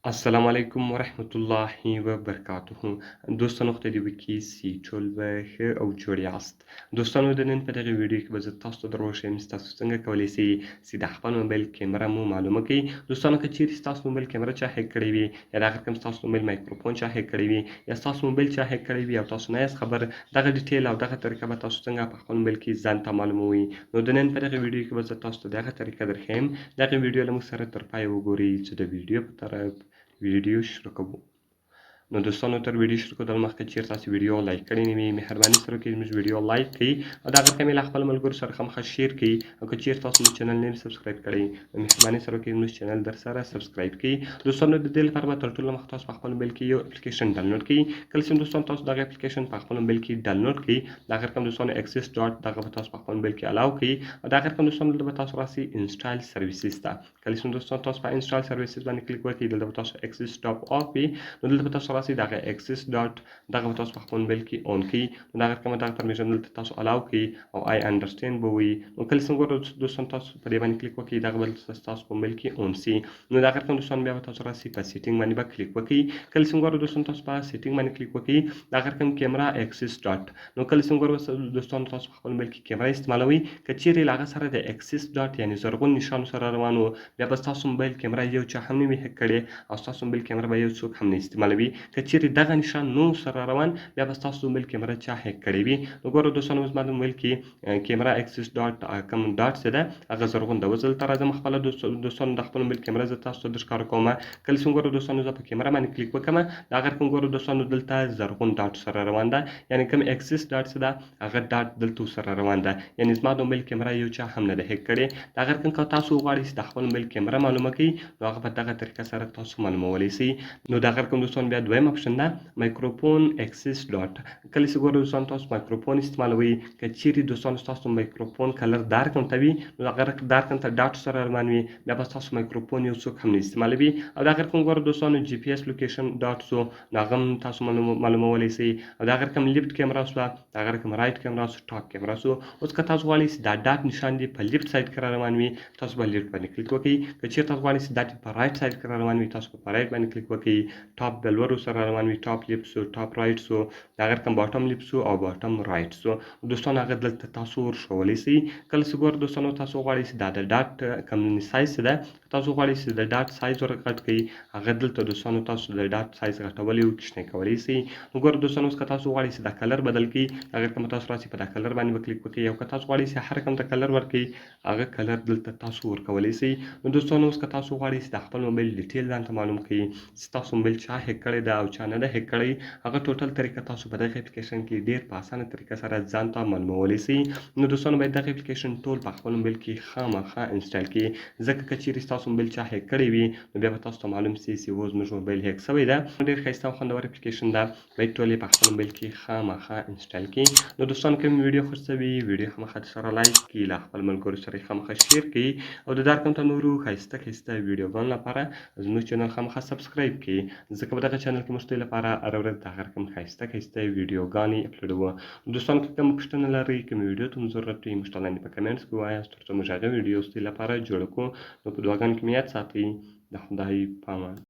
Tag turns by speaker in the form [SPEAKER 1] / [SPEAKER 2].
[SPEAKER 1] السلام علیکم ورحمت الله وبرکاته. دوستانو خدای دې وکړي چې ټول به ښه او جوړ یاست. دوستانو د نن په دغه ویډیو کې به زه تاسو ته در وښیم چې تاسو څنګه کولی شئ چې د خپل موبایل کیمره مو معلومه کړئ. دوستانو که چیرې ستاسو موبایل کیمره چا هیک کړې وي یا د هغه رقم ستاسو موبایل مایکروفون چا هیک کړی وي یا ستاسو موبایل چا هیک کړی وي او تاسو نه یاست خبر، دغه ډیټیل او دغه طریقه به تاسو څنګه په خپل موبایل کې ځان ته معلوموئ. نو د نن په دغه ویډیو کې به زه تاسو ته دغه طریقه درښیم. دغه ویډیو له موږ سره تر پایه وګورئ چې د ویډیو په طرف ویډیو شروع کوو. نو دوستانو تر ویډیو شروع کېدل مخکې چیرې تاسو ویډیو لایک کړی نه وي مهرباني سره وکړئ زموږ ویډیو لایک کړئ او دغه رقم یې له خپلو ملګرو سره خامخا شیر کړئ او که چیرې تاسو زموږ چینل نه وي سبسکرایب کړی نو مهرباني سره وکړئ زموږ چینل در سره سبسکرایب کړئ. دوستانو د دې لپاره به تر ټولو مخکې تاسو په خپل موبایل کې یو اپلیکیشن ډاونلوډ کړئ. کله چې دوستانو تاسو دغه اپلیکیشن په خپل موبایل کې ډاونلوډ کړئ دغه رقم دوستانو اکسس ډاټ دغه به تاسو په خپل موبایل کې الاو کړئ او دغه رقم دوستانو دلته به تاسو راسي انسټال سرویسز ته. کله چې دوستانو تاسو په انسټال سرویسز باندې کلیک وکړئ دلته به تاسو اکسس ټاپ اف وي نو دلته به تاسو راسي دغه اکسس ډاټ دغه به تاسو په خپل موبایل کې اون کړئ نو دغه رقم دغه پرمیشن دلته تاسو الاو کړئ او آی انډرسټینډ به وي. نو کله چې ګورو دوستانو تاسو په دې باندې کلیک وکړئ دغه به تاسو په موبایل کې اون سي نو دغه رقم دوستانو بیا به تاسو راسي په سیټینګ باندې به کلیک وکړئ. کله چې ګورو دوستانو تاسو په سیټینګ باندې کلیک وکړئ دغه رقم کیمرا اکسس ډاټ نو کله چې ګورو دوستانو تاسو په خپل موبایل کې کیمرا استعمالوي که چیرې له هغه سره د اکسس ډاټ یعنی زرغون نشان سره روان وو بیا به ستاسو موبایل کیمرا یو چا هم نه وي هیک کړې او ستاسو موبایل کیمرا به یو څوک هم نه استعمالوي. که چیرې دغه نشان نو سره روان بیا به ستاسو موبایل کیمرا چا هیک کړی وي. نو ګورو دوستانو زما د موبایل کې کیمرا اکسس ډاټ کوم ډاټ څه ده هغه زرغون ده. اوس دلته راځم خپله دوستانو د خپل موبایل کیمرا زه تاسو ته درښکاره کومه. کله چې ګورو دوستانو زه په کیمرا باندې کلیک وکړم د هغه رقم ګورو دوستانو دلته زرغون ډاټ سره روان ده یعنی کوم اکسس ډاټ څه ده هغه ډاټ دلته سره روان ده یعنی زما د موبایل کیمرا یو چا هم نه ده هیک کړې. د هغه رقم که تاسو وغواړئ چې د خپل موبایل کیمرا معلومه کړئ نو هغه په دغه طریقه سره تاسو معلومولی شئ. نو د هغه رقم دوستانو بیا دویم اپشن ده مایکروفون اکسس ډاټ. کله چې ګورو دوستانو تاسو مایکروفون استعمالوئ که چیرې دوستانو ستاسو مایکروفون کلر دارک رقم ته وي نو هغه دارک رقم ته ډاټ سره روان وي بیا به ستاسو مایکروفون یو څوک هم نه استعمالوي او د هغه رقم ګورو دوستانو جی پی اس لوکیشن ډاټ سو نو هغه هم تاسو معلومولی شئ او د هغه رقم لیفټ کیمرا سوه د هغه رقم رایټ کیمرا سو ټاپ کیمرا سو. اوس که تاسو غواړئ چې دا ډاټ نشان دی په لیفټ سایډ کې را روان وي تاسو به لیفټ باندې کلیک وکړئ. که چیرې تاسو غواړئ چې دا په رایټ سایډ کې را روان وي تاسو به په رایټ باندې کلیک وکړئ. ټاپ د لوړو سره روان وي ټاپ لیفټ سو ټاپ رایټ سو د هغه رقم باټم لیفټ سو او باټم رایټ سو. دوستانو هغه دلته تاسو ورښولی شئ. کله چې ګورو دوستانو تاسو غواړئ چې دا د ډاټ کوم سایز څه ده تاسو غواړئ چې د ډاټ سایز ور غټ کړئ هغه دلته دوستانو تاسو د ډاټ سایز غټولی او کوچنی کولی شئ. نو ګورو دوستانو اوس که تاسو غواړئ چې دا کلر بدل کړئ هغه رقم تاسو راسي په دا کلر باندې به کلیک وکړئ او که تاسو غواړئ چې هر رقم ته کلر ورکړئ هغه کلر دلته تاسو ورکولی شئ. نو دوستانو اوس که تاسو غواړئ چې د خپل موبایل ډیټیل ځان ته معلوم کړئ چې تاسو موبایل چا هیک کړی ده او چا نه ده هیک کړی هغه ټوټل طریقه تاسو په دغه اپلیکیشن کې ډیر په اسانه طریقه سره ځان ته معلومولی شئ. نو دوستانو باید دغه اپلیکیشن ټول په خپل موبایل کې خامخا انسټال کړئ ځکه که چیرې ستاسو موبایل چا هیک کړی وي نو بیا به تاسو ته معلوم شي چې اوس زموږ موبایل هیک شوی ده. ډېر ښایسته او خوندور اپلیکیشن ده باید ټول یې په خپل موبایل کې خامخا انسټال کړئ. نو دوستانو که مې ویډیو خوښ شوي ویډیو خامخا سره لایک کړئ له خپل ملګرو سره یې خامخا شیر کړئ او د دا رقم ته نورو ښایسته ښایسته ویډیوګانو لپاره زموږ چینل خامخا سبسکرایب کړئ ځکه په دغه چینل کې موږ ستاسو لپاره هره ورځ د هغه رقم ښایسته ښایسته ویډیوګانې اپلوډوو. دوستانو که کومه پوښتنه لرئ کومې ویډیو ته مو ضرورت وي موږ ته لاندې په کمنټس کې ووایاست تر څو موږ هغه ویډیو ستاسو لپاره جوړه کړو. نو په دعاګانو کې مې یاد ساتئ. د خدای په امان.